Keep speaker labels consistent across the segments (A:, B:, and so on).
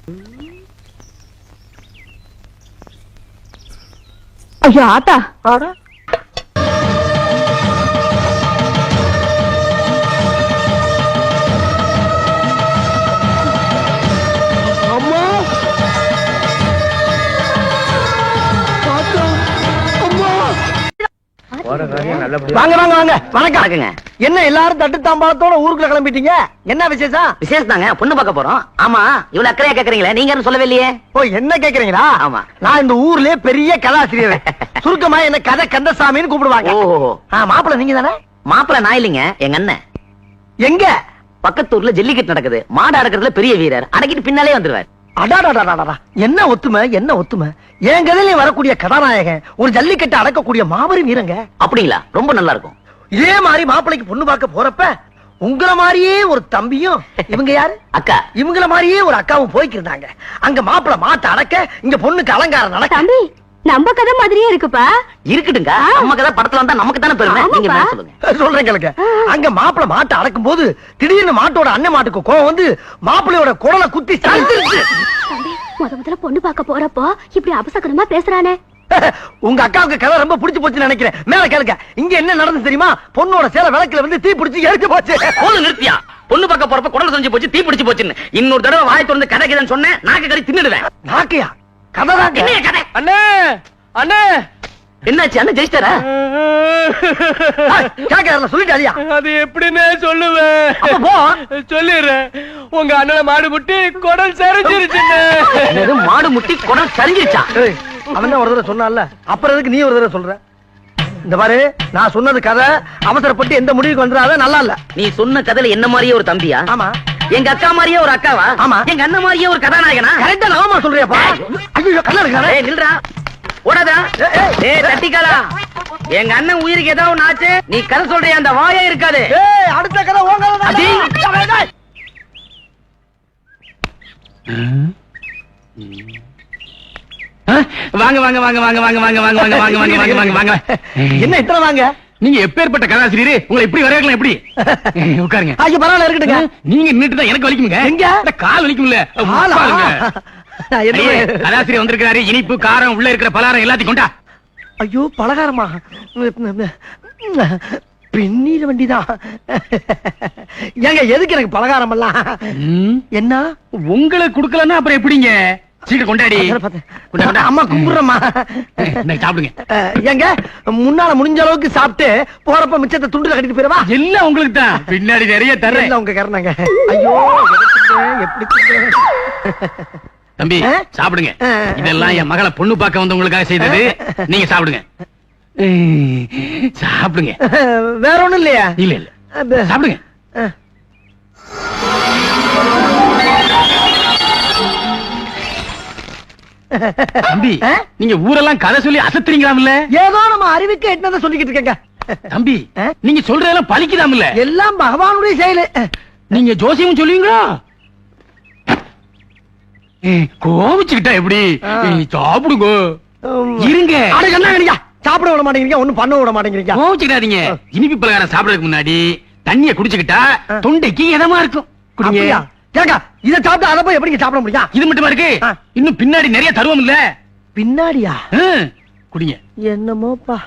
A: ஐயோ ஆத்தா,
B: வாங்க வாங்க வாங்க. வணக்கம். என்ன எல்லாரும் தட்டு தாம்பாளத்தோட ஊருக்குள்ள கிளம்பிட்டீங்க? என்ன விசேஷம்?
C: விசேஷம் தாங்க, பொண்ணு பார்க்க போறோம். ஆமா, இவ்வளவு அக்கறையா கேக்குறீங்களே, நீங்க யாரும் சொல்லவே இல்லையே.
B: ஓ, என்ன கேக்குறீங்களா?
C: ஆமா,
B: நான் இந்த ஊர்லயே பெரிய கதாசிரியர். சுருக்கமா என்ன கதை கந்தசாமின்னு கூப்பிடுவாங்க.
C: ஓஹோ.
B: மாப்பிள்ள நீங்க தானே?
C: மாப்பிள்ள நான் இல்லைங்க, எங்க அண்ணன்.
B: எங்க?
C: பக்கத்தூர்ல ஜல்லிக்கட்டு நடக்குது, மாடு அடக்கிறதுல பெரிய வீரர். அடக்கிட்டு பின்னாலே வந்துருவார்.
B: அடாடாடாடா, என்ன ஒத்துமை, என்ன ஒத்துமை. என் கதையில வரக்கூடிய கதாநாயகன் ஒரு ஜல்லிக்கட்டு அடக்கக்கூடிய மாபெரும் வீரங்க.
C: அப்படிங்களா? ரொம்ப நல்லா இருக்கும்.
B: இதே மாதிரி மாப்பிள்ளைக்கு பொண்ணு பார்க்க போறப்ப உங்கள மாதிரியே ஒரு தம்பியும், இவங்க யாரு
C: அக்கா,
B: இவங்கள மாதிரியே ஒரு அக்காவும் போய்க்கிருந்தாங்க. அங்க மாப்பிள்ள மாட்ட அடக்க, இங்க பொண்ணுக்கு அலங்காரம் நடக்க.
A: தம்பி நம்ம கதை மாதிரியே இருக்குப்பா.
C: இருக்கட்டுங்க, நம்ம கதை படத்துல வந்தா நமக்கு தானே பெருமை. நீங்க என்ன சொல்லுங்க?
B: சொல்றேன் கேளுங்க. அங்க மாப்பிள்ள மாட்டை அடக்கும் போது திடீர்னு மாட்டோட அண்ணன் மாட்டுக்கு கோவம் வந்து மாப்பிள்ளையோட குடலை குத்தி சாய்ச்சிருச்சு.
A: தம்பி, முதல்ல பொண்ணு பார்க்க போறப்போ இப்படி அபசகரமா பேசுறானே.
B: உங்க அக்காவுக்கு கதை ரொம்ப பிடிச்சு போச்சுன்னு நினைக்கிறேன். மேல கேளுங்க. இங்க என்ன நடந்து தெரியுமா? பொண்ணோட சேலை விளக்குல வந்து தீ பிடிச்சு எரிச்சு போச்சு.
C: போது நிறுத்தியா? பொண்ணு பார்க்க போறப்ப குடல் செஞ்சு போச்சு, தீ பிடிச்சு போச்சுன்னு இன்னொரு தடவை வாய் திறந்து கதை கதைன்னு சொன்னேன், நாக்கு கறி தின்னுடுவேன்.
B: நாக்கையா? கதை தான்
C: என்ன கதை?
B: அண்ணே அண்ணே,
C: என்னாச்சு? அண்ணன் ஜெயிச்சிட்டாரா?
B: கேட்க சொல்லிட்டாரியா?
D: அது எப்படின்னு சொல்லுவேன்.
B: அப்ப போ.
D: சொல்லிடுறேன். உங்க அண்ணனை மாடு முட்டி குடல் சரிஞ்சிருச்சுன்னு.
C: என்னது, மாடு முட்டி குடல் சரிஞ்சிருச்சா?
B: அவன் தான் ஒரு தடவை சொன்னான்ல, அப்புறம் எதுக்கு நீ ஒரு தடவை சொல்ற? இந்த பாரு, நான் சொன்னது கதை. அவசரப்பட்டு எந்த முடிவுக்கு வந்துடாத, நல்லா இல்ல.
C: நீ சொன்ன கதையில என்ன மாதிரியே ஒரு தம்பியா?
B: ஆமா.
C: எங்க அக்கா மாதிரியே ஒரு அக்காவா?
B: ஆமா.
C: எங்க அண்ணன் மாதிரியே ஒரு கதாநாயகனா?
B: கரெக்டா நாம சொல்றியாப்பா? ஐயோ, கல்ல இருக்கானே.
C: ஏய் நில்றா, ஓடாதா. ஏய் தட்டிக்காலா, எங்க அண்ணன் உயிருக்கு ஏதாவது ஒண்ணு ஆச்சு, நீ கதை சொல்றிய அந்த வாயே இருக்காது.
B: ஏய், அடுத்த கதை உன் கதை தான்.
D: வாங்க வாங்க வாங்க வாங்க வாங்க வாங்க வாங்க வாங்க வாங்க வாங்க வாங்க வாங்க வாங்க.
B: என்ன இத்தனை வாங்க?
D: நீங்க எப்பேற்பட்ட கதாசிரியர், உங்களை இப்படி வரையலாம் எப்படி? உட்காருங்க.
B: ஐயோ, பரவாயில்ல, இருக்கட்டுங்க.
D: நீங்க நின்னுட்டு தான் எனக்கு வலிக்குங்க.
B: எங்க?
D: கால் வலிக்கும்ல. கதாசிரியர் வந்திருக்காரு. இனிப்பு காரம் உள்ள இருக்கிற பலகாரம் எல்லாத்தையும் கொண்டா.
B: ஐயோ, பலகாரமா? பெண்ணீர் வண்டிதான். ஏங்க, எதுக்கு எனக்கு பலகாரம் எல்லாம்? என்ன
D: உங்களை குடுக்கலன்னா அப்புறம் எப்படிங்க? சீக்கிரம் கொண்டாடி.
B: அம்மா கும்பிடுறமா.
D: சாப்பிடுங்க.
B: ஏங்க, முன்னால முடிஞ்ச அளவுக்கு சாப்பிட்டு போறப்ப மிச்சத்தை துண்டுல கட்டிட்டு போயிடவா?
D: எல்லாம் உங்களுக்கு தான். பின்னாடி நிறைய தர்றேன்.
B: உங்க கரணங்க. ஐயோ, எப்படி
D: தம்பி சாப்பிடுங்க. இதெல்லாம் என் மகளை பொண்ணு பார்க்க வந்தவங்களுக்காக செய்தது. நீங்க சாப்பிடுங்க. சாப்பிடுங்க.
B: வேற ஒண்ணும் இல்லையா?
D: இல்ல இல்ல, சாப்பிடுங்க. தம்பி, நீங்க ஊரெல்லாம் கதை சொல்லி அசத்துறீங்களாம்ல?
B: ஏதோ நம்ம அறிவுக்கு எட்டதை சொல்லிக்கிட்டு இருக்கேங்க.
D: தம்பி, நீங்க சொல்றதெல்லாம் பலிக்குதாம்ல?
B: எல்லாம் பகவானுடைய செயலு.
D: நீங்க ஜோசியம் சொல்லுவீங்களா? கோவிச்சுக்கிட்டா எப்படி? சாப்பிடுங்க. இருங்க.
B: சாப்பிட விட மாட்டேங்கிறீங்க, ஒண்ணும் பண்ண விட மாட்டேங்கிறீங்க.
D: கோவிச்சுக்கிட்டாதீங்க. இனிப்பு பலகாரம் சாப்பிடறதுக்கு முன்னாடி தண்ணிய குடிச்சுக்கிட்டா தொண்டைக்கு இதமா இருக்கும். குடிங்க.
B: இதை சாப்பிட்டு அதை போய் எப்படி சாப்பிட முடியும்?
D: இது மட்டுமா இருக்கு, இன்னும் பின்னாடி நிறைய தருவோம் இல்ல?
B: பின்னாடியா?
D: குடிங்க.
B: என்னமோப்பா.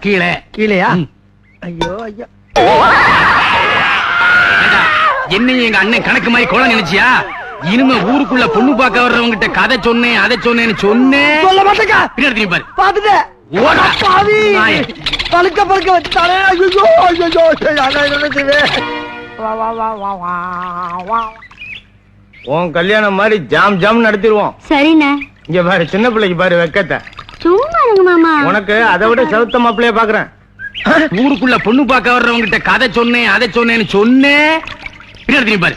D: கீழே
B: கீழையா? ஐயோ ஐயோ,
D: என்னையும் எங்க அண்ணன் கணக்கு மாதிரி கோலம் நினைச்சியா? இனிமே ஊருக்குள்ள பொண்ணு பார்க்க வர்றவங்க கிட்ட கதை சொன்னேன், அதை சொன்னேன்னு சொன்னேன்.
B: சொல்ல மாட்டேங்க.
D: பின்னாடி பாரு.
B: பாத்துட்டு பழுக்க பழுக்க வச்சுட்டாலே. உன் கல்யாணம் மாதிரி ஜாம் ஜாம் நடத்திடுவோம்.
A: சரிண்ணே.
B: இங்க பாரு, சின்ன பிள்ளைக்கு பாரு வெக்கத்தை.
A: சும்மா இருங்க மாமா.
B: உனக்கு அதை விட செலுத்த மாப்பிள்ளைய பாக்குறேன்.
D: ஊருக்குள்ள பொண்ணு பார்க்க வர்றவங்க கிட்ட கதை சொன்னேன், அதை சொன்னேன்னு சொன்னேன். பின்னாடி பாரு.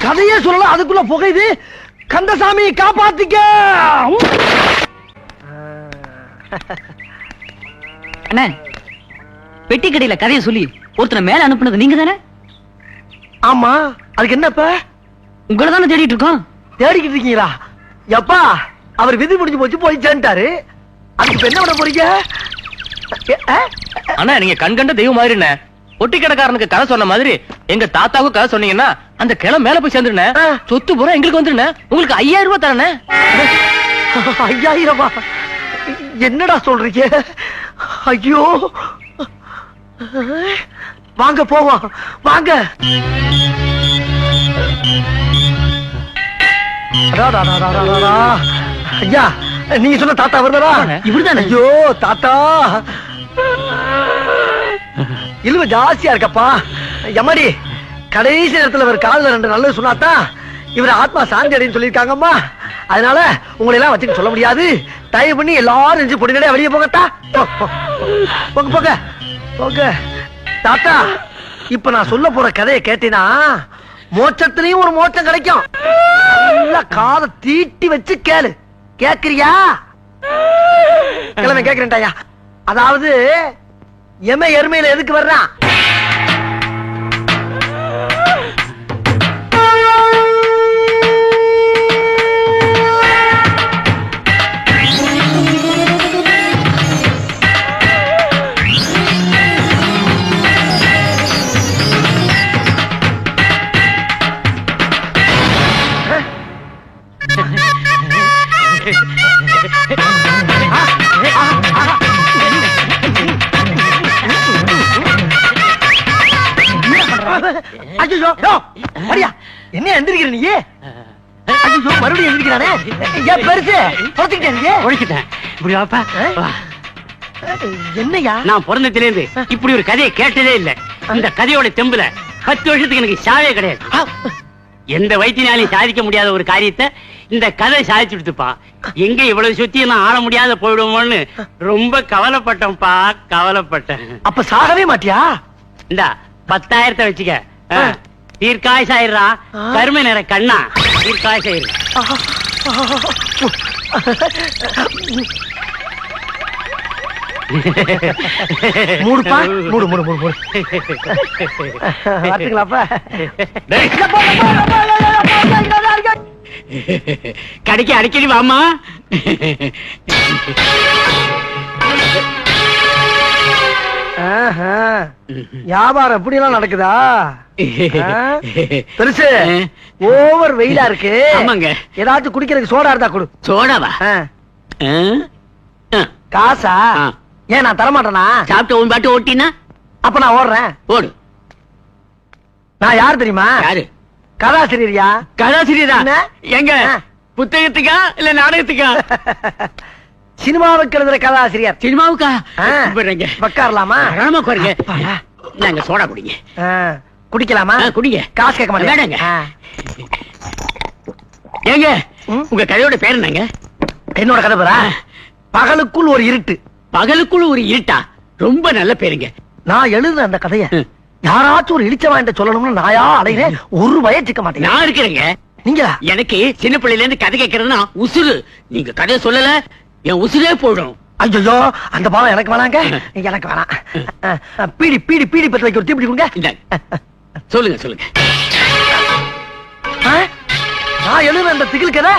B: கதையே சொல்லலாம், அதுக்குள்ள புகையுது. கந்தசாமி காப்பாத்திக்க.
C: அண்ணே, பெட்டி கடையில கதையை சொல்லி ஒருத்தனை மேல அனுப்புனது நீங்க தானே?
B: ஆமா, அதுக்கு என்னப்ப?
C: உங்களை தானே தேடிட்டு இருக்கோம்.
B: தேடிக்கிட்டு இருக்கீங்களா? எப்பா, அவர் விதி முடிஞ்சு போச்சு, போய் சேர்ந்துட்டாரு. அதுக்கு இப்ப என்ன பண்ண போறீங்க?
E: அண்ணா நீங்க கண்கண்ட தெய்வம் மாதிரி என்ன ஒட்டி கடைக்காரனுக்கு கதை சொன்ன மாதிரி எங்க தாத்தாவுக்கு கதை சொன்னீங்கன்னா அந்த கிளம் மேல போய் சேர்ந்துருண்ணே. சொத்து பூரா எங்களுக்கு வந்துருண்ணே. உங்களுக்கு 5000 ரூபாய் தரண்ணே.
B: 5000? என்னடா சொல்றீங்க? ஐயோ, வாங்க போவோம், வாங்க. ஐயா, நீங்க சொன்ன தாத்தா வருதாரா?
E: இவருதானே?
B: ஐயோ தாத்தா, இழுவ ஜாஸ்தியா இருக்கப்பா. எம்மாடி, கடைசி நேரத்துல ஒரு காலில் 2 நல்லது சொன்னாதான் இவர் ஆத்மா சாந்தி அடைன்னு சொல்லியிருக்காங்கம்மா. அதனால உங்களை எல்லாம் வச்சுட்டு சொல்ல முடியாது. தயவு பண்ணி எல்லாரும் நெஞ்சு பொடிநடைய வெளியே போகட்டா. போங்க போங்க போங்க. தாத்தா, இப்ப நான் சொல்ல போற கதையை கேட்டீங்கன்னா மோட்சத்திலையும் ஒரு மோட்சம் கிடைக்கும். நல்லா காதை தீட்டி வச்சு கேளு. கேக்குறியா? கிழமை கேக்குறேன்டாயா. அதாவது எருமையில எதுக்கு வர்றான்? ஐயோ, அடியா, என்ன எந்திரிக்கிற நீ? ஐயோ, மறுபடியும் எந்திரிக்கிறானே. ஏன் பெருசு
C: ஒழிக்கிட்டேன். இப்படி வாப்பா.
B: என்னையா?
C: நான் பிறந்ததிலிருந்து இப்படி ஒரு கதையை கேட்டதே இல்ல. இந்த கதையோட தெம்புல 10 வருஷத்துக்கு எனக்கு சாவே கிடையாது. எந்த வைத்தியனாலையும் சாதிக்க முடியாத ஒரு காரியத்தை இந்த கதை சாதிச்சு விடுத்துப்பா. எங்க இவ்வளவு சுத்தி நான் ஆள முடியாத போயிடுவோம்னு ரொம்ப கவலைப்பட்டேன்ப்பா, கவலைப்பட்டேன்.
B: அப்ப சாகவே மாட்டியா?
C: இந்த 10,000 வச்சுக்க. தீர்க்காயசாயிரா, கருமை நிற கண்ணா, தீர்க்காயசாயிரு.
B: மூடுப்பா, மூடு மூடு மூடு மூடு. வரட்டுங்களாப்பா?
C: கடைக்கு அடிக்கடி வாமா.
B: வியாபாரம் எப்படி எல்லாம் நடக்குதா? பெருசு, ஓவர் வெயிலா இருக்கு.
C: ஆமாங்க.
B: ஏதாச்சும் குடிக்கிறதுக்கு சோடா இருந்தா கொடு.
C: சோடாவா?
B: காசா? ஏன் நான் தரமாட்டேனா?
C: சாப்பிட்டு உன் பாட்டு ஓட்டினா
B: அப்ப நான் ஓடுறேன்.
C: ஓடு.
B: நான் யார் தெரியுமா?
C: யாரு?
B: கதாசிரியரியா?
C: கதாசிரியரா?
B: என்ன?
C: எங்க புத்தகத்துக்கா இல்ல நாடகத்துக்கா?
B: சினிமாவுக்கு எழுதுற கதாசிரியர்.
C: சினிமாவுக்கா?
B: உட்காரலாமா?
C: குறைங்க. நாங்க சோடா குடிங்க.
B: குடிக்கலாமா?
C: குடிங்க.
B: காசு கேட்க மாட்டேங்க.
C: ஏங்க, உங்க கதையோட பேர் என்னங்க?
B: என்னோட கதை பேரா? பகலுக்குள் ஒரு இருட்டு.
C: பகலுக்குள் ஒரு இருட்டா? ரொம்ப நல்ல பேருங்க.
B: நான் எழுதுன அந்த கதைய யாராச்சும் ஒரு இழிச்ச வாங்கிட்ட சொல்லணும்னு நாயா அடைகிறேன். ஒரு வயசிக்க மாட்டேங்க.
C: நான் இருக்கிறேங்க.
B: நீங்களா?
C: எனக்கு சின்ன பிள்ளையில இருந்து கதை கேட்கறதுன்னா உசுறு. நீங்க கதையை சொல்லல என் உசுரே போயிடும்.
B: ஐயோ, அந்த பாவம் எனக்கு வேணாங்க. எனக்கு வேணாம். பீடி பீடி பீடி பத்து வைக்க ஒரு தீப்பிடி கொடுங்க.
C: சொல்லுங்க சொல்லுங்க.
B: நான் எழுதுன அந்த திகில் கதை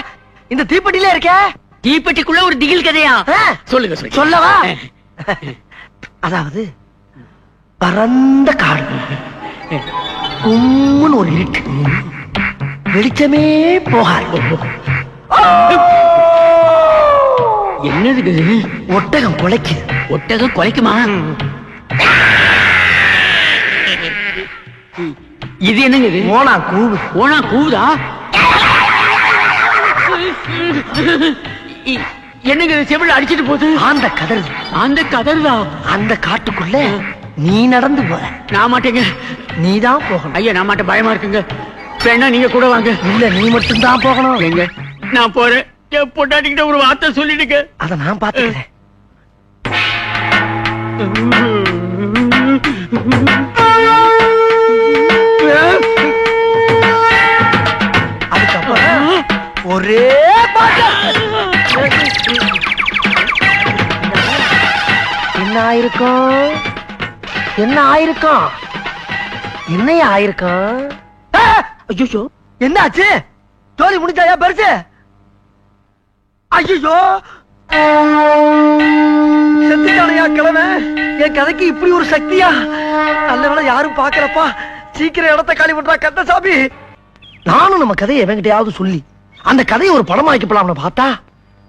B: இந்த தீப்பெட்டியில இருக்கே.
C: தீப்பெட்டிக்குள்ள ஒரு திகில் கதையா? சொல்லுங்க சொல்லுங்க.
B: சொல்லவா? அதாவது பரந்த காடு, உம்முன்னு ஒரு இருட்டு, வெளிச்சமே போகாது.
C: என்னது?
B: ஒட்டகம் குலைக்குது.
C: ஒட்டகம் குலைக்குமா? இது என்னங்க? இது
B: ஓனா கூவு.
C: ஓனா கூவுதா? என்னங்க செவில அடிச்சிட்டு போகுது?
B: அந்த கதறு.
C: அந்த கதறுதா?
B: அந்த காட்டுக்குள்ள நீ நடந்து போற.
C: நான் மாட்டேங்க.
B: நீதான் போகணும்.
C: ஐயா, நான் மாட்டேன், பயமா இருக்குங்க. வேணா நீங்க கூட வாங்க.
B: இல்ல, நீ மட்டும் தான் போகணும்.
C: எங்க? நான் போறேன். என் பொண்டாட்டிக்கிட்ட ஒரு வார்த்தை சொல்லிடுங்க.
B: அத நான் பாத்துக்கிறேன். அதுக்கப்புறம் ஒரே பாட்டு. என்ன ஆயிருக்கும்? என்ன ஆயிருக்கும்? என்னையா ஆயிருக்கும்? ஐயோ, என்ன ஆச்சு? ஜோலி முடிஞ்சாயா பெருசு? ஐயோ, செத்துட்டானையா கிழமை? என் கதைக்கு இப்படி ஒரு சக்தியா? நல்ல வேளை யாரும் பாக்கலப்பா. சீக்கிரம் இடத்த காலி பண்றா கந்தசாமி. நானும் நம்ம கதையை எவங்கிட்டயாவது சொல்லி அந்த கதையை ஒரு படமாக்கப்படலாம்னு பார்த்தா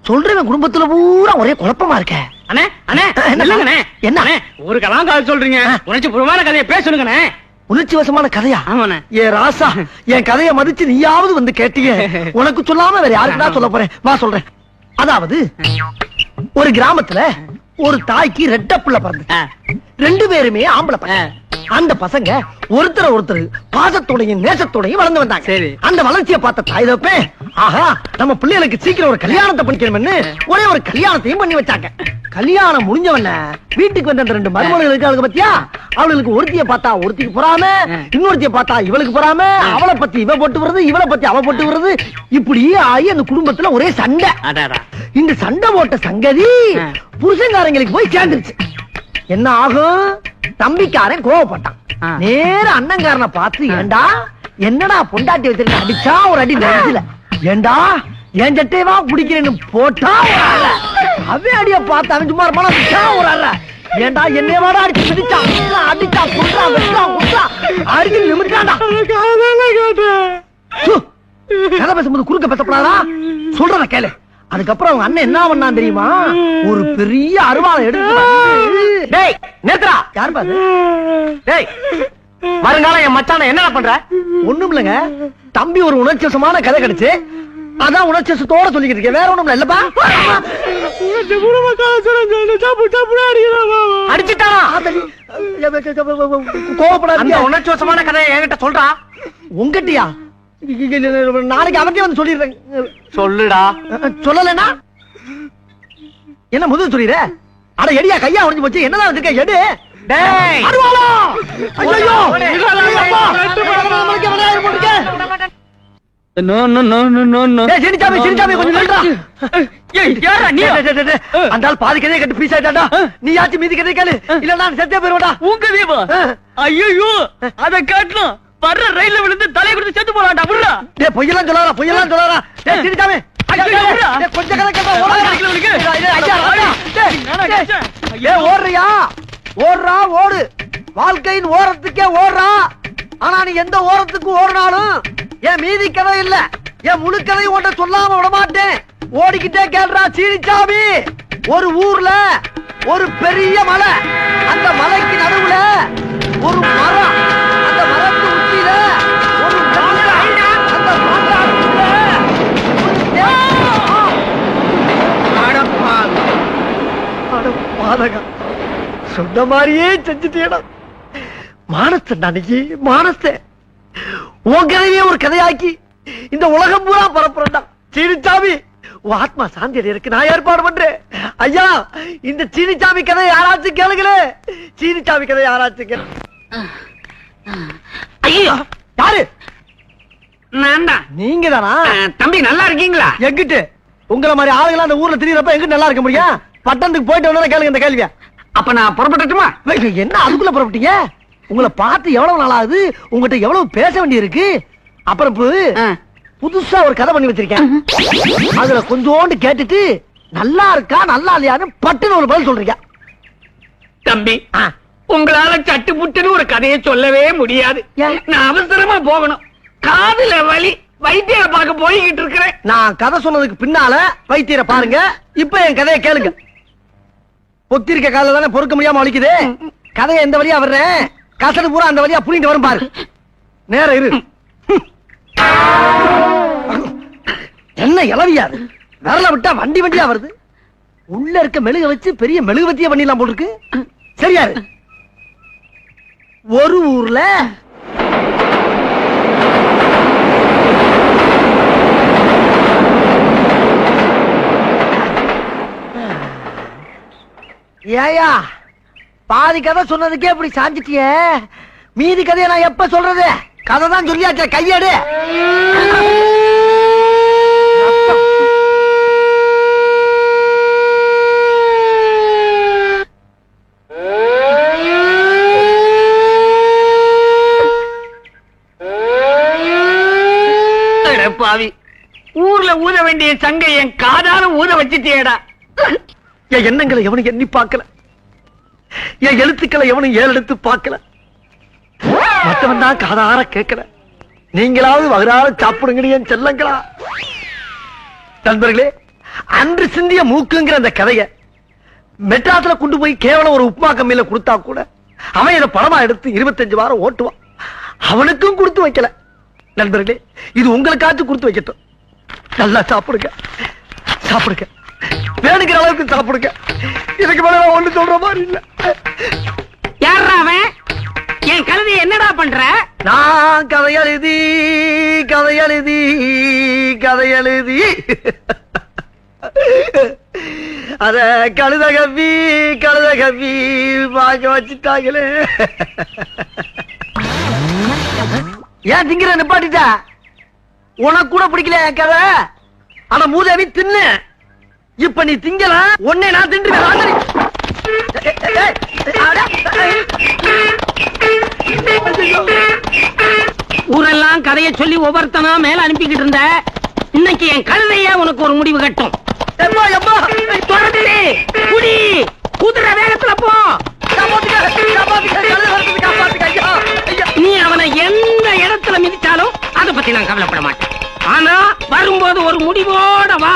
B: சொல்றவன் குடும்பத்துல பூரா ஒரே குழப்பமா இருக்க.
C: அண்ணே அண்ணே இல்லங்கண்ணே.
B: என்ன
C: அண்ணே, ஒரு கதை சொல்றீங்க, உணர்ச்சி பூர்வமான கதையை பேசணுங்கண்ணே.
B: உணர்ச்சி வசமான கதையா?
C: ஆமாண்ணே.
B: ஏ ராசா, என் கதையை மதிச்சு நீயாவது வந்து கேட்டீங்க. உனக்கு சொல்லாம வேற யாருக்குடா சொல்ல போறேன்? வா சொல்றேன். அதாவது ஒரு கிராமத்துல ஒரு தாய்க்கு ரெட்ட புள்ள பிறந்து, ரெண்டு பேருமே ஆம்பளை பசங்க. அந்த பசங்க ஒருத்தர் பாசத்தோடையும் நேசத்தோடையும் வளர்ந்து வந்தாங்க.
C: சரி.
B: அந்த வளர்ச்சியை பார்த்த தாய் தப்பே, ஆஹா நம்ம பிள்ளைகளுக்கு சீக்கிரம் ஒரு கல்யாணத்தை பண்ணிக்கணும்னு ஒரே ஒரு கல்யாணத்தையும் பண்ணி வச்சாங்க. கல்யாணம் முடிஞ்சவன வீட்டுக்கு வந்த அந்த ரெண்டு மருமகள் இருக்காளுங்க பத்தியா, அவளுக்கு ஒருத்திய பார்த்தா ஒருத்திக்கு பொறாம, இன்னொருத்திய பார்த்தா இவளுக்கு பொறாம, அவளை பத்தி இவ போட்டு வருது, இவளை பத்தி அவ போட்டு வருது. இப்படி ஆகி அந்த குடும்பத்துல ஒரே சண்டை. இந்த சண்டை போட்ட சங்கதி புருஷங்காரங்களுக்கு போய் சேர்ந்துருச்சு. என்ன ஆகும்? தம்பிக்காரன் கோவப்பட்டான். நேர அண்ணங்காரனை பார்த்து, ஏண்டா என்னடா பொண்டாட்டி வச்சிருக்க, அடிச்சா ஒரு அடி நெஞ்சில, ஏண்டா என் சட்டையவா குடிக்கிறேன்னு போட்டா அவன் அடிய பார்த்து அவன் சும்மா இருப்பானா, அடிச்சா ஒரு அற, ஏண்டா என்னையவாடா அடிச்சு மிதிச்சான், அடிச்சா குன்றா வெட்டா அடிச்சு நிமிட்டாண்டா. கதை பேசும்போது குறுக்க பேசப்படாதா? சொல்றத கேளு. அதுக்கப்புறம் அவங்க அண்ணன் என்ன பண்ணான் தெரியுமா? ஒரு பெரிய அருவாளை எடுத்து, டேய் நேத்ரா, யார் பாரு, டேய் வருங்காலம் என் மச்சான என்ன பண்ற? ஒண்ணும் இல்லங்க தம்பி, ஒரு உணர்ச்சிவசமான கதை கிடைச்சு அதான் உணர்ச்சிவசத்தோட சொல்லிக்கிட்டு இருக்கேன், வேற ஒண்ணும் இல்லப்பா. அடிச்சுட்டானா? கோவப்படாத, உணர்ச்சிவசமான கதையை என்கிட்ட சொல்றா. உங்கட்டியா? நாளைக்கு அவர்கிட்ட வந்து சொல்லிடுறேன். சொல்லுடா. சொல்லலன்னா என்ன முதல் சொல்லிடுற? அட எடியா, கையா உடைஞ்சு போச்சு, என்னதான் வச்சிருக்க? எடு. டேய் அருவாளா! ஐயோ
E: no no no no no.
B: டேய் சினிச்சாமி, சினிச்சாமி கொஞ்சம் நில்றா. ஏய் யாரா நீ? அந்த ஆள் பாதி கதையை கட்டி பீஸ் ஆயிட்டாடா. நீ யாச்சு மீதி கதையை கேளு, இல்ல நான் செத்தே போயிடுவேடா.
E: உங்க தேவா? ஐயோ அத காட்டணும். வர்ற ரயில்ல விழுந்து தலை கொடுத்து செத்து போறான்டா. விடுடா.
B: டேய் பொய்யெல்லாம் சொல்லாதடா, பொய்யெல்லாம் சொல்லாதடா. டேய் சினிச்சாமி, டேய் கொஞ்சம் கதை கேட்டா ஓடாத. ஐயா ராஜா, டேய் ஓடுறியா? ஓடுறா ஓடு, வாழ்க்கையின் ஓரத்துக்கே ஓடுறா. ஆனா நீ எந்த ஓரத்துக்கு ஓடினாலும் என் மீதி கதை இல்ல, என் முழு கதையும் ஒன்றை சொல்லாம விட மாட்டேன். ஓடிக்கிட்டே கேள்றா சீனிச்சாமி. ஒரு ஊர்ல ஒரு பெரிய மலை, அந்த மலைக்கு நடுவுல ஒரு மரம், அந்த மரத்து உச்சியில ஒரு மாங்காய், அந்த மாங்காய்க்குள்ள பாதகா சொன்ன மாதிரியே செஞ்சுட்டேடா. மானஸ்தன் அன்னைக்கு மானஸ்த உன் கதையே ஒரு கதையாக்கி இந்த உலகம் பூரா பரப்புறா. சீனிச்சாமி, உன் ஆத்மா சாந்தி அடையறதுக்கு நான் ஏற்பாடு பண்றேன். ஐயா இந்த சீனிச்சாமி கதை யாராச்சும் கேளுங்களே, சீனிச்சாமி கதை யாராச்சும் கேளு.
C: ஐயோ
B: யாரு?
C: நான் தான்.
B: நீங்க தானா?
C: தம்பி நல்லா இருக்கீங்களா?
B: எங்கிட்டு உங்களை மாதிரி ஆளுங்களா அந்த ஊர்ல திரியறப்ப எங்கிட்டு நல்லா இருக்க முடியும்? பட்டணத்துக்கு போயிட்டு வந்தா கேளுங்க இந்த கேள்வியா.
C: அப்ப நான் புறப்பட்டுமா?
B: என்ன அதுக்குள்ள புறப்பட்டீங்க? உங்களை பார்த்து எவ்வளவு நாள் ஆகுது, உங்ககிட்ட எவ்வளவு பேச வேண்டி இருக்கு. அப்புறம் புதுசா ஒரு கதை பண்ணி வச்சிருக்கேன், அதுல கொஞ்சோண்டு கேட்டுட்டு நல்லா இருக்கா நல்லா இல்லையான்னு பட்டுன்னு ஒரு பதில் சொல்றீங்க.
C: தம்பி உங்களால சட்டு புட்டுன்னு ஒரு கதையை சொல்லவே முடியாது. நான் அவசரமா போகணும், காதுல வலி, வைத்தியரை பார்க்க போய்கிட்டு இருக்கிறேன்.
B: நான் கதை சொன்னதுக்கு பின்னால வைத்தியரை பாருங்க. இப்ப என் கதையை கேளுங்க. பொத்திருக்க கால தானே பொறுக்க முடியாம வலிக்குது. கதையை எந்த வழியா வர்றேன், கசடு பூரா அந்த வழியா புளிந்து வரும் பாரு. நேரம் இரு. என்ன இளவியாது, விரல விட்டா வண்டி வண்டியா வருது. உள்ள இருக்க மெழுக வச்சு பெரிய மெழுகுவத்திய பண்ணிடலாம் போல இருக்கு. சரியாரு? ஒரு ஊர்ல ஏயா பாதி கதை சொன்னதுக்கே இப்படி சாஞ்சிட்டியே, மீதி கதையை நான் எப்ப சொல்றது? கதை தான் சொல்லியாச்சே, கையேடு.
C: பாவி, ஊர்ல ஊத வேண்டிய சங்கை என் காதால ஊத வச்சுட்டேடா.
B: என் எண்ணங்களை எவனும் எண்ணி பார்க்கல, என் எழுத்துக்களை எவனும் ஏறெடுத்து பார்க்கல. மத்தவன் தான் காதார கேட்கல. நீங்களாவது வகுறார சாப்பிடுங்க என் செல்லங்களா. நண்பர்களே, அன்று சிந்திய மூக்குங்கிற அந்த கதைய மெட்ராஸ்ல கொண்டு போய் கேவலம் ஒரு உப்புமா கம்மியில கொடுத்தா கூட அவன் இதை படமா எடுத்து 25 வாரம் ஓட்டுவான். அவனுக்கும் கொடுத்து வைக்கல. நண்பர்களே, இது உங்களுக்காச்சும் கொடுத்து வைக்கட்டும். நல்லா சாப்பிடுங்க, சாப்பிடுங்க, வேணுங்கிற அளவுக்கு சாப்பிடுங்க. இதுக்கு மேல நான் ஒண்ணு சொல்ற மாதிரி இல்ல.
C: யாரா அவன்? என் கழுதையை என்னடா பண்ற?
B: நான் கதையெழுதி கதையெழுதி கதையெழுதி அத கழுத கவி வாங்க வச்சுட்டாங்களே. ஏன் திங்கிற நிப்பாட்டிட்டா? உனக்கு கூட பிடிக்கல என் கதை. ஆனா மூதேவி தின்னு. இப்ப நீ திங்கல, உன்னை நான் தின்றுவேன்.
C: ஊரெல்லாம் கதையை சொல்லி ஒவ்வொருத்தனா மேல அனுப்பிக்கிட்டு இருந்த. இன்னைக்கு என் கழுதைய உனக்கு ஒரு முடிவு கட்டும். குடி, குதிரை வேகத்துல போ. நீ அவனை எந்த இடத்துல மிதிச்சாலும் அதை பத்தி நான் கவலைப்பட மாட்டேன். ஆனா வரும்போது ஒரு முடிவோட வா.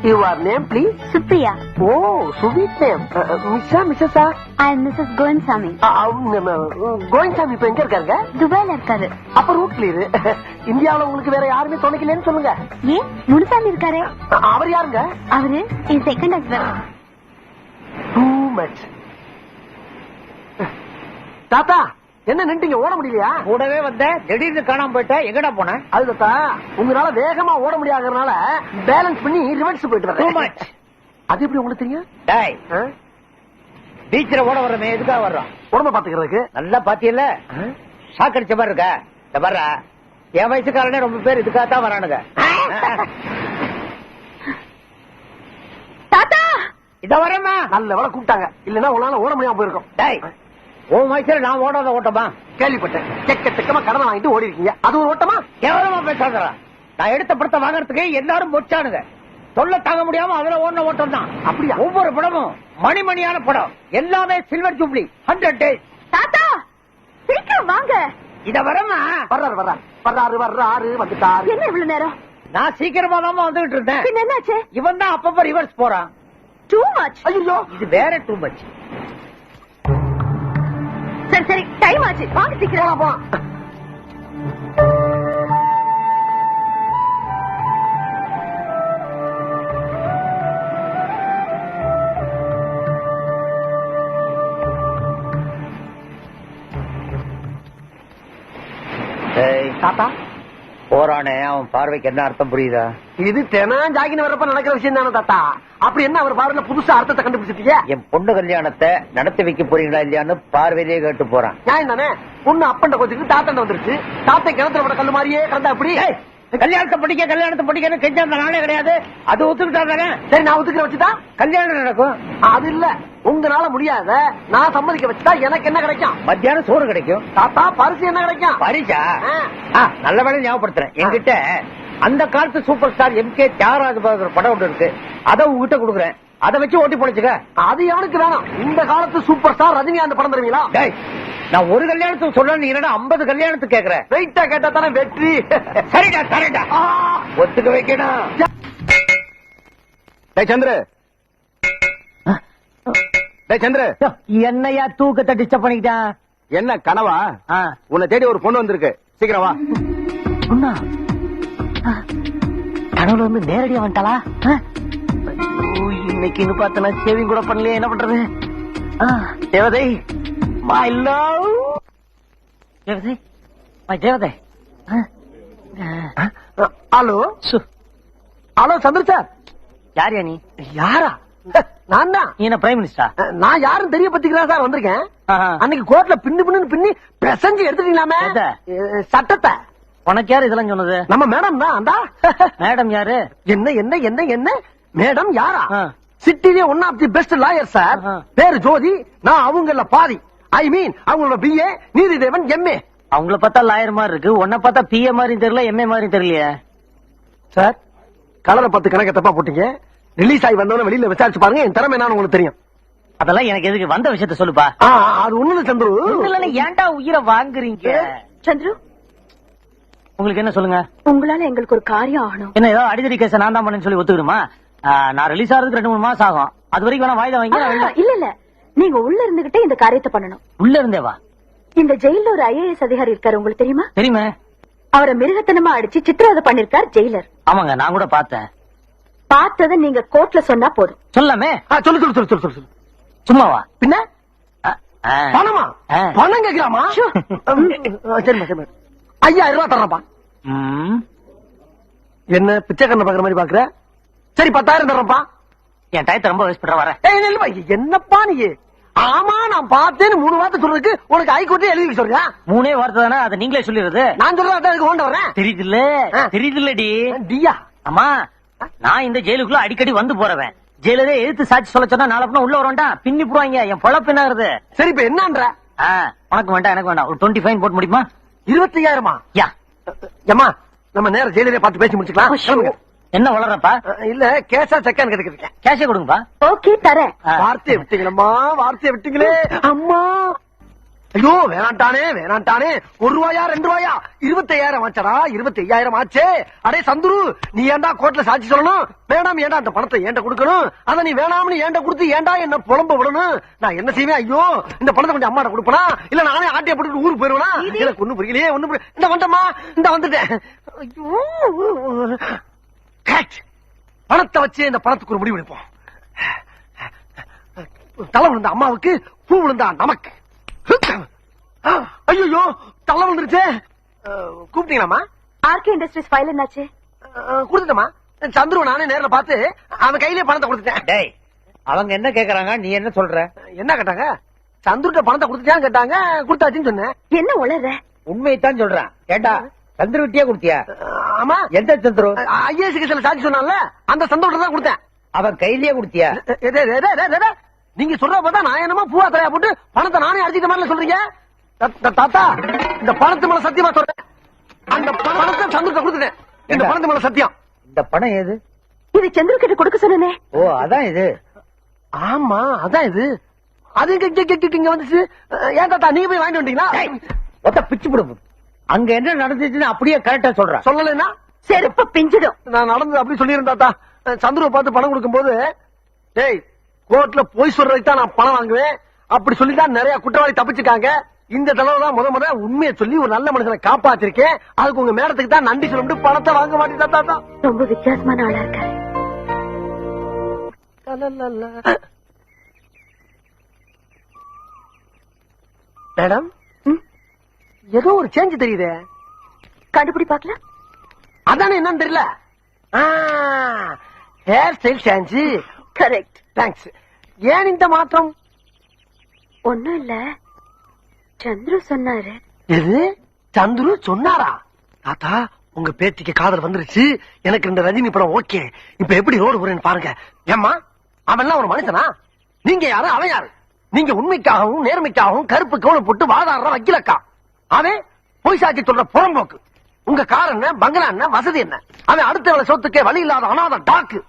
B: Your name, please?
A: Supriya.
B: Oh, sweet name. Mrs.
A: I am Mrs Govindasamy.
B: Govindasamy இப்ப எங்க இருக்காருங்க?
A: துபாயில இருக்காரு.
B: அப்ப ரூட் கிளியர். இந்தியாவுல உங்களுக்கு வேற யாருமே துணைக்கலன்னு சொல்லுங்க.
A: ஏன் முனுசாமி இருக்காரு?
B: அவர் யாருங்க?
A: அவரு என் செகண்ட் ஹஸ்பண்ட்.
B: Too much. தாத்தா, என்ன நின்றுங்க? ஓட முடியலையா?
F: கூடவே வந்த திடீர்னு காணாம போயிட்ட. எங்கடா போன?
B: அது தாத்தா, உங்களால வேகமா ஓட முடியாதனால பேலன்ஸ் பண்ணி ரிவர்ஸ் போயிட்டு
F: Too
B: வரேன்.
F: much.
B: அது எப்படி உங்களுக்கு தெரியும்?
F: டேய், பீச்ல ஓட வர்றமே எதுக்காக வர்றோம்?
B: உடம்ப பாத்துக்கிறதுக்கு.
F: நல்லா பாத்தியல்ல, சாக்கடிச்ச மாதிரி இருக்க. இந்த வர்ற என் வயசுக்காரனே ரொம்ப பேர் இதுக்காகத்தான் வரானுங்க.
A: தாத்தா,
F: இத வரமா
B: நல்ல வேலை கூப்பிட்டாங்க, இல்லன்னா உங்களால ஓட முடியாம போயிருக்கும்.
F: டேய், உன் வயசுல நான் ஓடாத ஓட்டமா?
B: கேள்விப்பட்டேன். செக்கமா கடனை வாங்கிட்டு ஓடி இருக்கீங்க. அது ஒரு ஓட்டமா?
F: கேவலமா பேசாதடா. நான் எடுத்த படத்தை வாங்கறதுக்கு எல்லாரும் மொச்சானுங்க. சொல்ல தாங்க முடியாம அதுல ஓடின ஓட்டம் தான்.
B: அப்படியா?
F: ஒவ்வொரு படமும் மணிமணியான படம். எல்லாமே சில்வர் ஜூப்ளி. 100 days.
A: தாத்தா சீக்கிரம் வாங்க.
F: இத வரமா
B: வர்றாரு வந்துட்டாரு.
A: என்ன இவ்வளவு நேரம்?
F: நான் சீக்கிரமா தான் வந்துகிட்டு இருந்தேன்.
A: பின்ன என்னாச்சு?
F: இவன் தான் அப்பப்ப ரிவர்ஸ் போறான்.
A: Too much.
B: ஐயோ,
F: இது வேற டூ மச்.
A: சரி சரி, டைம் ஆச்சு, வாங்க சீக்கிரம்.
B: போ. தாத்தா
F: போறானே, அவன் பார்வைக்கு என்ன அர்த்தம் புரியுதா?
B: இது தினம் ஜாகின்னு வரப்ப நடக்கிற விஷயம் தானே தாத்தா. அப்படி என்ன அவர் பார்வையில புதுசா அர்த்தத்தை கண்டுபிடிச்சிட்டீங்க?
F: என் பொண்ணு கல்யாணத்தை நடத்தி வைக்க போறீங்களா இல்லையான்னு பார்வையிலேயே கேட்டு போறான்.
B: நியாயம் தானே. பொண்ணு அப்பண்ட கொஞ்சத்துக்கு தாத்தண்ட வந்துருச்சு. தாத்தை கிணத்துல போட கல்லு மாதிரியே கிடந்தா அப்படி.
F: கல்யாணத்தை படிக்கன்னு கெஞ்சாந்த நாளே கிடையாது. அது ஒத்துக்கிட்டாங்க.
B: சரி, நான் ஒத்துக்கிற வச்சுட்டா
F: கல்யாணம் நடக்கும்.
B: அது இல்ல, உங்களால முடியாத நான் சம்மதிக்க வச்சுட்டா எனக்கு என்ன கிடைக்கும்?
F: மத்தியானம் சோறு கிடைக்கும்.
B: தாத்தா, பரிசு என்ன கிடைக்கும்?
F: பரிசா? நல்ல வேலை ஞாபகப்படுத்துறேன். என்கிட்ட அந்த காலத்து சூப்பர் ஸ்டார் MK தியாகராஜ படம் ஒன்று இருக்கு. அதை உங்ககிட்ட கொடுக்குறேன். அதை வச்சு ஓட்டி பொழைச்சுக்க.
B: அது எவனுக்கு வேணும்? இந்த காலத்து சூப்பர் ஸ்டார் ரஜினிகாந்த் படம் தருவீங்களா?
F: நான் ஒரு கல்யாணத்துக்கு சொல்றேன், நீ என்னடா 50 கல்யாணத்துக்கு கேக்குறேன்.
B: வெயிட்டா கேட்டா தானே வெற்றி.
F: சரிடா தரேன்டா, ஒத்துக்க வைக்கணும்.
D: சந்திர சந்திர,
F: என்னையா தூக்கத்தை டிஸ்டர்ப் பண்ணிக்கிட்டான்?
D: என்ன கனவா? உன்னை தேடி ஒரு பொண்ணு வந்திருக்கு, சீக்கிரம் வா.
B: கனவுல வந்து நேரடியா வந்துட்டாளா? இன்னைக்கு பார்த்தனா சேவிங் கூட பண்ணலையே, என்ன பண்றது? தேவதை, மை லவ். தேவதை, மை தேவதை. ஹலோ ஹலோ, சந்திர சார்.
F: யாரியா நீ?
B: யாரா? நான் தான்.
F: நீ என்ன பிரைம் மினிஸ்டரா?
B: நான் யாரும் தெரிய பத்திக்கிறேன் சார் வந்திருக்கேன். அன்னைக்கு கோர்ட்ல பின்னு பிரசஞ்சு எடுத்துட்டீங்களாமே சட்டத்தை.
F: உனக்கு யாரு இதெல்லாம் சொன்னது?
B: நம்ம மேடம் தான். அந்த
F: மேடம் யாரு?
B: என்ன என்ன என்ன என்ன மேடம் யாரா? சிட்டிலே one of the best lawyer sir. பேரு ஜோதி, நான் அவங்கள பாதி. ஐ மீன் அவங்களோட BA, நீதிதேவன் MA.
F: அவங்கள பார்த்தா லாயர் மாதிரி இருக்கு, உன்னை பார்த்தா PA மாதிரி தெரியல, MA மாதிரி தெரியலையே.
B: சார், கலரை 10 கணக்க தப்பா போட்டீங்க. ரிலீஸ் ஆகி வந்தவன வெளியில விசாரிச்சு பாருங்க, என் திறமை என்னன்னு உங்களுக்கு தெரியும்.
F: அதெல்லாம் எனக்கு எதுக்கு, வந்த விஷயத்த சொல்லுப்பா.
B: அது ஒண்ணு சந்துரு.
F: ஏன்டா உயிரை வாங்குறீங்க?
A: சந்துரு,
F: உங்களுக்கு என்ன சொல்லுங்க?
A: உங்களால எங்களுக்கு ஒரு காரியம் ஆகணும்.
F: என்ன ஏதோ அடிதடி கேஸ நான் தான் பண்ணேன்னு சொல்லி ஒத்துக்கிடுமா? நான் ரிலீஸ் ஆகிறதுக்கு 2-3 மாசம் ஆகும். அது வரைக்கும் வேணா வாய்தா வாங்கி
A: இல்ல இல்ல, நீங்க உள்ள இருந்துகிட்டே இந்த காரியத்தை பண்ணணும்.
F: உள்ள இருந்தே வா.
A: இந்த ஜெயில ஒரு IAS அதிகாரி இருக்காரு, உங்களுக்கு தெரியுமா?
F: தெரியுமே.
A: அவரை மிருகத்தனமா அடிச்சு சித்திரவதை பண்ணிருக்கார் ஜெயிலர்.
F: ஆமாங்க, நான் கூட பார்த்தேன்.
A: பார்த்ததை நீங்க கோர்ட்ல சொன்னா போதும்.
F: சொல்லாமே.
B: சொல்லு சொல்லு சொல்லு சொல்லு சொல்லு.
F: சும்மாவா?
B: பின்ன பணமா?
F: ஆ.
B: பணம் கேட்கலாமா? சரிமா சரிமா. 5000 ரூபாய் தர்றப்பா. என்ன பிச்சைக்காரனை பாக்குற மாதிரி பாக்குற? சரி 10,000 தர்றப்பா.
F: என் டயத்தை ரொம்ப வேஸ்ட் பண்ற. வரேன்.
B: என்னப்பா நீ? ஆமா நான் பார்த்தேன்னு 3 வார்த்தை சொல்றதுக்கு உனக்கு ஹைகோர்ட்டே எழுதி சொல்றியா?
F: 3 வார்த்தை தானே, அதை நீங்களே சொல்லிடுறது.
B: நான் சொல்றேன் ஓண்ட வரேன்.
F: தெரியுதுல்ல? தெரியுதுல்லடி?
B: டியா?
F: அம்மா, நான் இந்த ஜெயிலுக்குள்ள அடிக்கடி வந்து போறவன். ஜெயிலரே எதிர்த்து சாட்சி சொல்ல சொன்னா நாளை பின்ன உள்ள வரண்டா பின்னி போடுவாங்க. என் பொழப்பு என்ன ஆகுது?
B: சரி இப்ப என்னன்ற?
F: உனக்கு வேண்டாம், எனக்கு வேண்டாம். ஒரு 20 ஃபைன் போட்டு முடியுமா?
B: 25,000?
F: யா.
B: ஏமா நம்ம நேரம் ஜெயிலே பார்த்து பேசி முடிச்சுக்கலாம். கிளம்புங்க.
F: என்ன வளர்றப்பா?
B: இல்ல கேஷா செக்கான்னு கேட்டுக்கிட்டு.
F: கேஷே கொடுங்கப்பா.
A: ஓகே தரேன்.
B: வார்த்தையை விட்டீங்களம்மா, வார்த்தையை விட்டீங்களே அம்மா. ஐயோ வேணாண்டானே வேணாண்டானே. 1 ரூபாயா 2 ரூபாயா? 25,000 ஆச்சடா. 25,000 ஆச்சே. அடே சந்துரு, நீ ஏன்டா கோர்ட்ல சாட்சி சொல்லணும்? வேணாம், ஏன்டா அந்த பணத்தை ஏன்ட கொடுக்கணும்? அத நீ வேணாம்னு ஏன்ட கொடுத்து ஏன்டா என்ன புலம்ப விடணும்? நான் என்ன செய்வேன்? ஐயோ இந்த பணத்தை கொஞ்சம் அம்மாட்ட கொடுப்பனா, இல்ல நானே ஆட்டிய போட்டு ஊருக்கு போயிருவேனா? எனக்கு ஒண்ணு புரியலையே, ஒண்ணு புரியல. இந்த வந்தம்மா, இந்த வந்துட்டேன். ஐயோ பணத்தை வச்சு இந்த பணத்துக்கு ஒரு முடிவு எடுப்போம். தலை விழுந்த அம்மாவுக்கு, பூ விழுந்தா நமக்கு. ஐயோ தலை விழுந்துருச்சு. கூப்பிட்டீங்களாமா?
A: ஆர்கே இண்டஸ்ட்ரீஸ் ஃபைல் என்னாச்சு?
B: கொடுத்துட்டமா. சந்துருவ நானே நேர்ல பார்த்து அவன் கையிலே பணத்தை கொடுத்துட்டேன்.
F: டேய், அவங்க என்ன கேக்குறாங்க, நீ என்ன சொல்ற?
B: என்ன கேட்டாங்க? சந்துருட்ட பணத்தை கொடுத்துட்டான்னு கேட்டாங்க. கொடுத்தாச்சுன்னு சொன்னேன்.
A: என்ன உளற?
F: உண்மையைத்தான் சொல்றான். கேட்டா சந்துரு விட்டியா கொடுத்தியா?
B: ஆமா.
F: எந்த சந்துரு?
B: IAS கேஸ்ல சாட்சி சொன்னான்ல, அந்த சந்தோஷம் தான் கொடுத்தேன்.
F: அவன் கையிலேயே கொடுத்தியா?
B: நீங்க சொல்ற பார்த்தா நான் என்னமோ பூவா தலையா போட்டு பணத்தை நானே அடிச்சிட்ட மாதிரி சொல்றீங்க. தாத்தா, இந்த பணத்து மேல சத்தியமா சொல்றேன், அந்த பணத்தை சந்துருட்ட கொடுத்துட்டேன். இந்த பணத்து மேல சத்தியம்.
F: இந்த பணம் ஏது?
A: இது சந்திர கிட்ட கொடுக்க சொன்னே.
F: ஓ, அதான் இது.
B: ஆமா அதான் இது. அது இங்க வந்துச்சு. ஏன் தாத்தா நீங்க போய் வாங்கிட்டு வந்தீங்களா?
F: ஒத்த பிச்சு போடும். அங்க என்ன நடந்துச்சுன்னு அப்படியே கரெக்டா சொல்றான்.
B: சொல்லலைன்னா
A: செருப்பு பிஞ்சிடும்.
B: நான் நடந்தது அப்படி சொல்லிருந்தேன் தாத்தா. சந்துருவை பார்த்து பணம் கொடுக்கும் போது, டேய் கோர்ட்ல போய் சொல்றதுக்கு தான் நான் பணம் வாங்குவேன் அப்படி சொல்லிதான் நிறைய குற்றவாளி தப்பிச்சுக்காங்க. இந்த தடவை தான் முத உண்மையை சொல்லி ஒரு நல்ல மனுஷனை காப்பாத்திருக்கேன். அதுக்கு உங்க மேடத்துக்கு தான் நன்றி சொல்லிட்டு பணத்தை வாங்க மாட்டேன் தாத்தா.
A: ரொம்ப வித்தியாசமான ஆளா இருக்காரு.
B: மேடம், ஏதோ ஒரு சேஞ்ச் தெரியுது.
A: கண்டுபிடி பாக்கலாம்.
B: அதானே என்னன்னு தெரியல. Hair style change.
A: Correct.
B: Thanks. ஏன் இந்த மாற்றம்?
A: ஒண்ணும் இல்ல, சந்துரு சொன்னாரு.
B: எது? சந்துரு சொன்னாரா? தாத்தா உங்க பேத்திக்கு காதல் வந்துருச்சு. எனக்கு இந்த ரஜினி படம் ஓகே. இப்ப எப்படி ரோடு போறேன்னு பாருங்க. ஏம்மா அவன் ஒரு மனுஷனா? நீங்க யாரு அவன் யாரு? நீங்க உண்மைக்காகவும் நேர்மைக்காகவும் கருப்பு கவுனம் போட்டு வாதாடுற வக்கீலக்கா. அவன் பொய் சாட்சி சொல்ற புறம்போக்கு. உங்க கார் என்ன, பங்களா என்ன, வசதி என்ன? அவன் அடுத்த வேலை சொத்துக்கே வழி இல்லாத அனாத டாக்கு.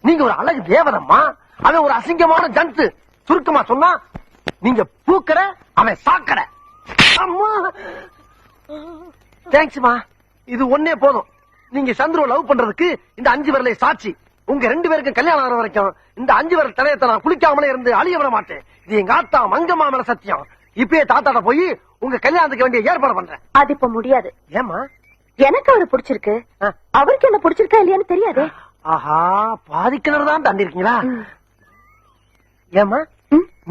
B: நீங்க ஒரு அழகு தேவதம்மா, அவன் ஒரு அசிங்கமான ஜந்து. சுருக்கமா சொன்னா நீங்க பூக்கற, அவன் சாக்கற. அம்மா தேங்க்ஸ்மா, இது ஒன்னே போதும். நீங்க சந்துருவ லவ் பண்றதுக்கு இந்த 5 விரலை சாட்சி. உங்க 2 பேருக்கும் கல்யாணம் ஆகிற வரைக்கும் இந்த 5 விரல் தலையத்தை நான் குளிக்காமலே இருந்து அழிய விட மாட்டேன். இது எங்க ஆத்தா மங்கம்மா மேல சத்தியம். இப்பயே தாத்தாட்ட போய் உங்க கல்யாணத்துக்கு வேண்டிய ஏற்பாடு பண்றேன்.
A: அது இப்ப முடியாது.
B: ஏமா?
A: எனக்கு அவரு பிடிச்சிருக்கு, அவருக்கு என்ன பிடிச்சிருக்கா இல்லையான்னு தெரியாது.
B: ஆஹா, பாதிக்கிணறு தான் தாண்டி இருக்கீங்களா? ஏமா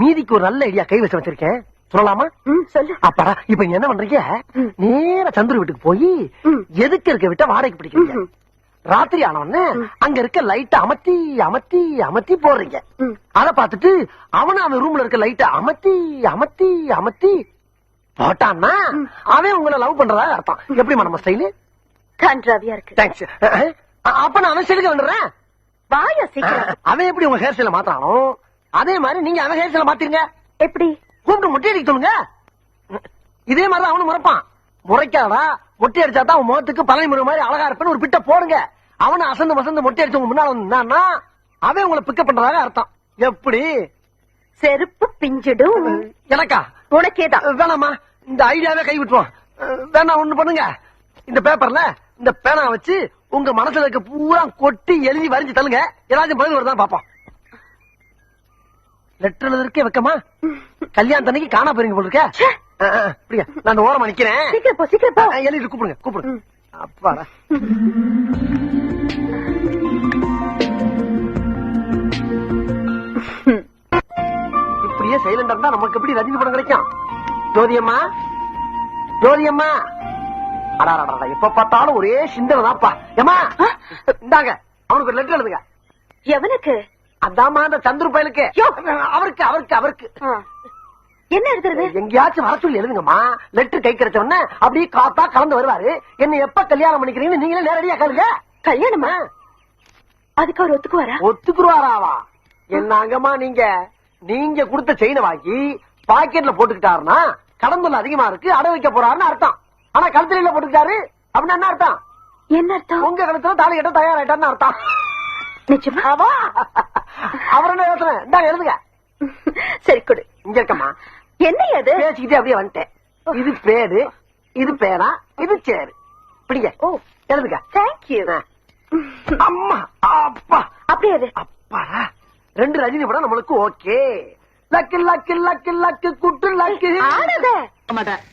B: மீதிக்கு ஒரு நல்ல ஐடியா கை வச்சு வச்சிருக்கேன், சொல்லலாமா?
A: சொல்லு.
B: அப்படா இப்ப நீங்க என்ன பண்றீங்க? நேர சந்துரு வீட்டுக்கு போய் எதுக்கு இருக்க விட்ட வாடகைக்கு பிடிக்கிறீங்க. ராத்திரி ஆனவொன்னு அங்க இருக்க லைட்ட அமர்த்தி அமர்த்தி அமர்த்தி போடுறீங்க. அத பாத்துட்டு அவன் ரூம்ல இருக்க லைட்ட அமர்த்தி அமர்த்தி அமர்த்தி போட்டான்னா அவன் உங்களை லவ் பண்றதா அர்த்தம். எப்படி நம்ம ஸ்டைலு?
A: கன்றாவியா இருக்கு.
B: தேங்க்ஸ். அப்ப நான் அவன் ஸ்டைலுக்கு வந்துடுறேன்.
A: வாய சீக்கிரம்.
B: அவன் எப்படி உங்க ஹேர் ஸ்டைல மாத்தானோ அதே மாதிரி நீங்க அவன் ஹேர் ஸ்டைல மாத்திருங்க.
A: எப்படி?
B: கூப்பிட்டு மொட்டை அடிக்க சொல்லுங்க. இதே மாதிரிதான் அவனும் முறைப்பான். முறைக்காதா மொட்டை அடிச்சாதான் அவன் முகத்துக்கு பழனி முறை மாதிரி அழகா இருப்பேன்னு ஒரு பிட்ட போடுங்க. அவனை அசந்து வசந்து மொட்டை அடிச்சவங்க முன்னால வந்தான்னா அவன் உங்களை பிக்கப் பண்றதாக அர்த்தம். எப்படி?
A: செருப்பு பிஞ்சிடும்.
B: எனக்கா?
A: உனக்கேதான்.
B: வேணாமா, இந்த ஐடியாவே கை விட்டுருவான். வேணா ஒண்ணு பண்ணுங்க, இந்த பேப்பர்ல இந்த பேனா வச்சு உங்க மனசுல இருக்க பூரா கொட்டி எழுதி வரைஞ்சு தள்ளுங்க. ஏதாச்சும் பதில் வருதான் பாப்போம். லெட்டர் எழுதுறதுக்கே வைக்கமா? கல்யாணத்தன்னைக்கு காணா போறீங்க போல இருக்க. அப்படியா? நான் ஓரமா நிக்கிறேன்.
A: சீக்கிரம் போ, சீக்கிரம் போ.
B: எழுதி கூப்பிடுங்க, கூப்பிடுங்க. அப்பாடா. இப்படியே சைலண்டா இருந்தா நமக்கு எப்படி ரஜினி படம் கிடைக்கும்? ஜோதியம்மா, ஜோதியம்மா. அடாடா, எப்ப பார்த்தாலும் ஒரே சிந்தனை தான்ப்பா. ஏமா இந்தாங்க, அவனுக்கு ஒரு லெட்டர் எழுதுங்க.
A: எவனுக்கு?
B: அதாம்மா அந்த சந்துரு பயலுக்கு.
A: யோ.
B: அவருக்கு அவருக்கு அவருக்கு
A: என்ன எழுதுறது?
B: எங்கேயாச்சும் வர சொல்லி எழுதுங்கம்மா. லெட்டர் கை கிடைச்ச உடனே அப்படியே காத்தா கலந்து வருவாரு. என்ன எப்ப கல்யாணம் பண்ணிக்கிறீங்கன்னு நீங்களே நேரடியா கேளுங்க.
A: கல்யாணமா? அதுக்கு அவர் ஒத்துக்குவாரா?
B: ஒத்துக்குருவாராவா? என்னங்கம்மா நீங்க நீங்க கொடுத்த செயினை வாங்கி பாக்கெட்ல போட்டுக்கிட்டாருன்னா கடன் தொல்லை அதிகமா இருக்கு, அடை வைக்க போறாருன்னு அர்த்தம். ஆனா கழுத்துல போட்டுக்கிட்டாரு அப்படின்னா என்ன அர்த்தம்?
A: என்ன அர்த்தம்?
B: உங்க கழுத்துல தாலி கட்ட தயாராயிட்டான்னு அர்த்தம்.
A: நிச்சயமா?
B: ஆமா. அவர் என்ன யோசனை? இந்தாங்க எழுதுங்க.
A: சரி கொடு.
B: இங்க இருக்கம்மா.
A: என்ன அது?
B: பேசிக்கிட்டே அப்படியே வந்துட்டேன். இது பேரு, இது பேனா, இது சேரு. பிடிங்க.
A: ஓ,
B: எழுதுங்க.
A: தேங்க்யூ.
B: அம்மா, அப்பா,
A: அப்படியே அது.
B: அப்பாடா. 2 ரஜினி படம் நம்மளுக்கு okay. Luck luck luck luck good luck.
A: ஆனத